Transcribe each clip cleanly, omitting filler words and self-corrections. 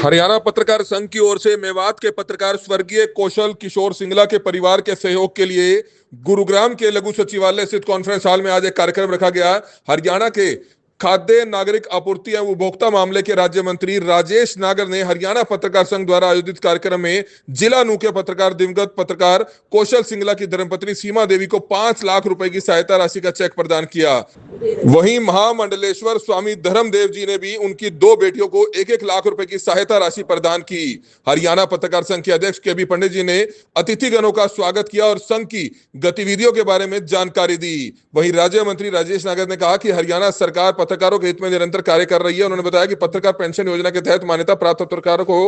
हरियाणा पत्रकार संघ की ओर से मेवात के पत्रकार स्वर्गीय कौशल किशोर सिंगला के परिवार के सहयोग के लिए गुरुग्राम के लघु सचिवालय स्थित कॉन्फ्रेंस हॉल में आज एक कार्यक्रम रखा गया। हरियाणा के खाद्य नागरिक आपूर्ति एवं उपभोक्ता मामले के राज्य मंत्री राजेश नागर ने हरियाणा पत्रकार संघ द्वारा आयोजित कार्यक्रम में जिला नूह के पत्रकार दिवंगत पत्रकार कौशल सिंगला की धर्मपत्नी सीमा देवी को 5 लाख रुपए की सहायता राशि का चेक प्रदान किया। वहीं महामंडलेश्वर स्वामी धर्मदेव जी ने भी उनकी 2 बेटियों को 1-1 लाख रुपए की सहायता राशि प्रदान की। हरियाणा पत्रकार संघ के अध्यक्ष के बी पंडित जी ने अतिथिगणों का स्वागत किया और संघ की गतिविधियों के बारे में जानकारी दी। वहीं राज्य मंत्री राजेश नागर ने कहा कि हरियाणा सरकार पत्रकारों के हित में निरंतर कार्य कर रही है। उन्होंने बताया कि पत्रकार पेंशन योजना के तहत मान्यता प्राप्त पत्रकारों को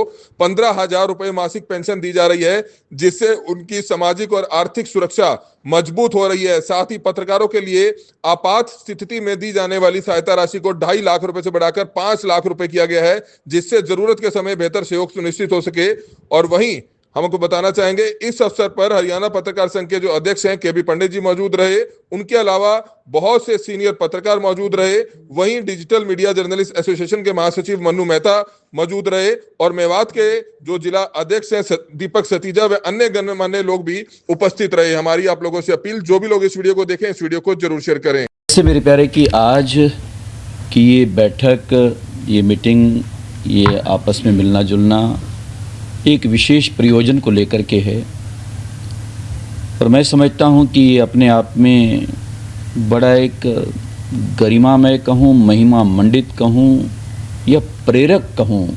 15,000 रुपए मासिक पेंशन दी जा रही है, जिससे उनकी सामाजिक और आर्थिक सुरक्षा मजबूत हो रही है। साथ ही पत्रकारों के लिए आपात स्थिति में दी जाने वाली सहायता राशि को 2.5 लाख रुपए से बढ़ाकर 5 लाख रुपए किया गया है, जिससे जरूरत के समय बेहतर सहयोग सुनिश्चित हो सके। और वहीं हमको बताना चाहेंगे इस अवसर पर हरियाणा पत्रकार संघ के जो अध्यक्ष हैं के बी पंडित जी मौजूद रहे, उनके अलावा बहुत से सीनियर पत्रकार मौजूद रहे। वहीं डिजिटल मीडिया जर्नलिस्ट एसोसिएशन के महासचिव मन्नू मेहता मौजूद रहे और मेवात के जो जिला अध्यक्ष हैं दीपक सतीजा व अन्य गणमान्य लोग भी उपस्थित रहे। हमारी आप लोगों से अपील, जो भी लोग इस वीडियो को देखें इस वीडियो को जरूर शेयर करें। मेरे प्यारे की आज की ये बैठक, ये मीटिंग, ये आपस में मिलना जुलना एक विशेष प्रयोजन को लेकर के है और मैं समझता हूँ कि ये अपने आप में बड़ा एक गरिमामय कहूँ, महिमा मंडित कहूँ या प्रेरक कहूँ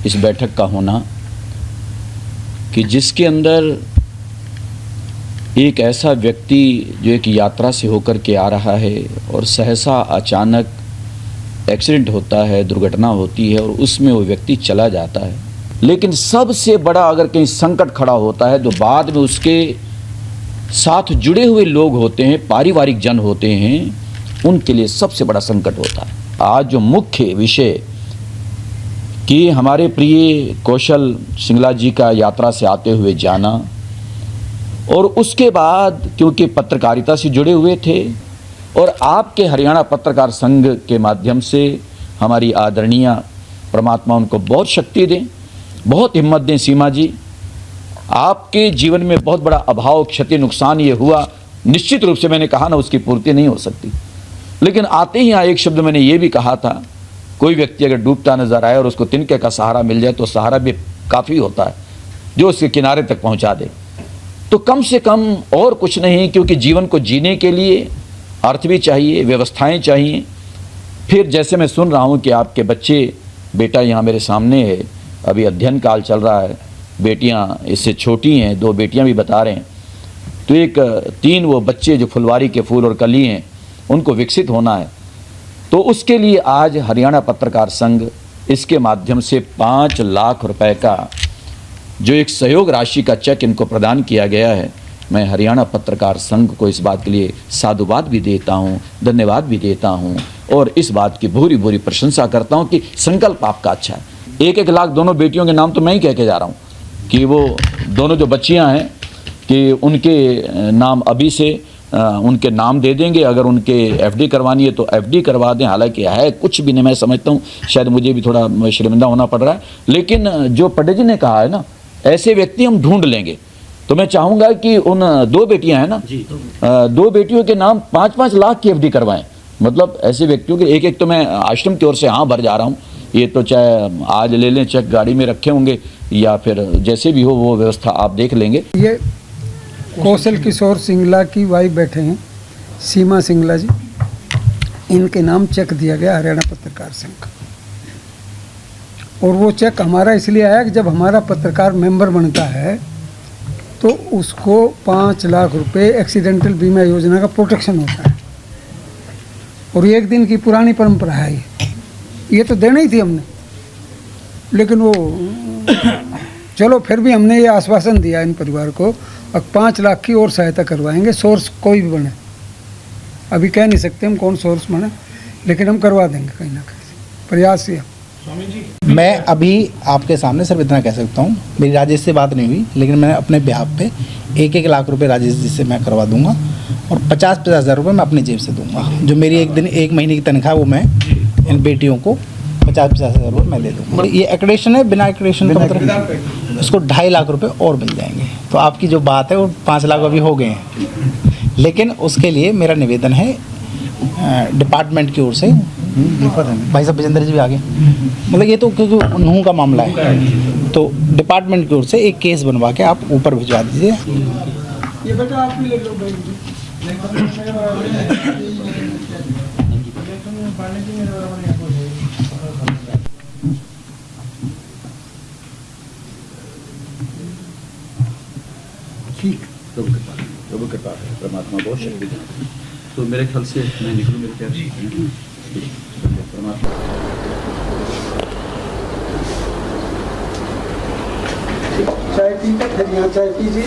इस बैठक का होना, कि जिसके अंदर एक ऐसा व्यक्ति जो एक यात्रा से होकर के आ रहा है और सहसा अचानक एक्सीडेंट होता है, दुर्घटना होती है और उसमें वो व्यक्ति चला जाता है। लेकिन सबसे बड़ा अगर कहीं संकट खड़ा होता है तो बाद में उसके साथ जुड़े हुए लोग होते हैं, पारिवारिक जन होते हैं, उनके लिए सबसे बड़ा संकट होता है। आज जो मुख्य विषय कि हमारे प्रिय कौशल सिंगला जी का यात्रा से आते हुए जाना और उसके बाद क्योंकि पत्रकारिता से जुड़े हुए थे और आपके हरियाणा पत्रकार संघ के माध्यम से हमारी आदरणीय परमात्मा उनको बहुत शक्ति दें, बहुत हिम्मत दें। सीमा जी, आपके जीवन में बहुत बड़ा अभाव, क्षति, नुकसान ये हुआ, निश्चित रूप से मैंने कहा ना उसकी पूर्ति नहीं हो सकती, लेकिन आते ही यहाँ एक शब्द मैंने ये भी कहा था, कोई व्यक्ति अगर डूबता नजर आए और उसको तिनके का सहारा मिल जाए तो सहारा भी काफ़ी होता है जो उसके किनारे तक पहुँचा दे। तो कम से कम और कुछ नहीं, क्योंकि जीवन को जीने के लिए अर्थ भी चाहिए, व्यवस्थाएँ चाहिए। फिर जैसे मैं सुन रहा हूँ कि आपके बच्चे, बेटा यहाँ मेरे सामने है, अभी अध्ययन काल चल रहा है, बेटियां इससे छोटी हैं, 2 बेटियां भी बता रहे हैं, तो एक 3 वो बच्चे जो फुलवारी के फूल और कली हैं उनको विकसित होना है। तो उसके लिए आज हरियाणा पत्रकार संघ इसके माध्यम से 5 लाख रुपए का जो एक सहयोग राशि का चेक इनको प्रदान किया गया है। मैं हरियाणा पत्रकार संघ को इस बात के लिए साधुवाद भी देता हूँ, धन्यवाद भी देता हूँ और इस बात की भूरी भूरी प्रशंसा करता हूँ कि संकल्प आपका अच्छा है। 1-1 लाख दोनों बेटियों के नाम तो मैं ही कह के जा रहा हूँ कि वो दोनों जो बच्चियाँ हैं कि उनके नाम अभी से उनके नाम दे देंगे। अगर उनके एफडी करवानी है तो एफडी करवा दें। हालांकि है कुछ भी नहीं, मैं समझता हूँ शायद मुझे भी थोड़ा शर्मिंदा होना पड़ रहा है, लेकिन जो पंडित जी ने कहा है ना, ऐसे व्यक्ति हम ढूंढ लेंगे। तो मैं चाहूँगा कि उन 2 बेटियाँ हैं ना, 2 बेटियों के नाम 5-5 लाख की एफडी करवाएँ। मतलब ऐसे व्यक्तियों के एक तो मैं आश्रम की ओर से हाँ भर जा रहा हूँ, ये तो चाहे आज ले लें, चेक गाड़ी में रखे होंगे या फिर जैसे भी हो वो व्यवस्था आप देख लेंगे। ये कौशल किशोर सिंगला की वाइफ बैठे हैं, सीमा सिंगला जी, इनके नाम चेक दिया गया हरियाणा पत्रकार संघ का। और वो चेक हमारा इसलिए आया कि जब हमारा पत्रकार मेंबर बनता है तो उसको 5 लाख रुपए एक्सीडेंटल बीमा योजना का प्रोटेक्शन होता है और ये 1 दिन की पुरानी परंपरा है। ये तो देना ही थी हमने, लेकिन वो चलो फिर भी हमने ये आश्वासन दिया इन परिवार को, अब 5 लाख की और सहायता करवाएंगे। सोर्स कोई भी बने, अभी कह नहीं सकते हम कौन सोर्स बने, लेकिन हम करवा देंगे कहीं ना कहीं प्रयास से। मैं अभी आपके सामने सिर्फ इतना कह सकता हूँ, मेरी राजेश से बात नहीं हुई, लेकिन मैंने अपने बिहाफ पे 1-1 लाख रुपए राजेश जी से मैं करवा दूंगा और 50-50 हज़ार रुपये मैं अपनी जेब से दूंगा। जो मेरी 1 महीने की तनख्वाह वो मैं इन बेटियों को 50-50 हज़ार रुपये मैं दे दूँगा। ये एक्रेडिशन है, बिना एक्रेडिशन का मतलब उसको 2.5 लाख रुपए और मिल जाएंगे। तो आपकी जो बात है वो 5 लाख अभी हो गए हैं, लेकिन उसके लिए मेरा निवेदन है डिपार्टमेंट की ओर से। भाई साहब विजेंद्र जी भी आ गए, मतलब ये तो क्योंकि नूह का मामला है, तो डिपार्टमेंट की ओर से एक केस बनवा के आप ऊपर भिजवा दीजिए। ये बेटा आप भी ले लो भाई। ठीक, प्रभु कृपा है, परमात्मा बहुत शक्ति है। तो मेरे ख्याल से मैं निकलूँ मेरे प्यार से। परमात्मा चाय पी कर फिर यहाँ चाय पीजिए,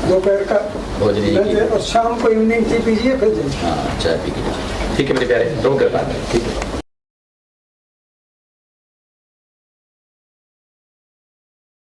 दोपहर का भोजन और शाम को इवनिंग टी पीजिए फिर जाइए। हाँ, चाय पी के ठीक है मेरे प्यारे, प्रभु कृपा है, ठीक है।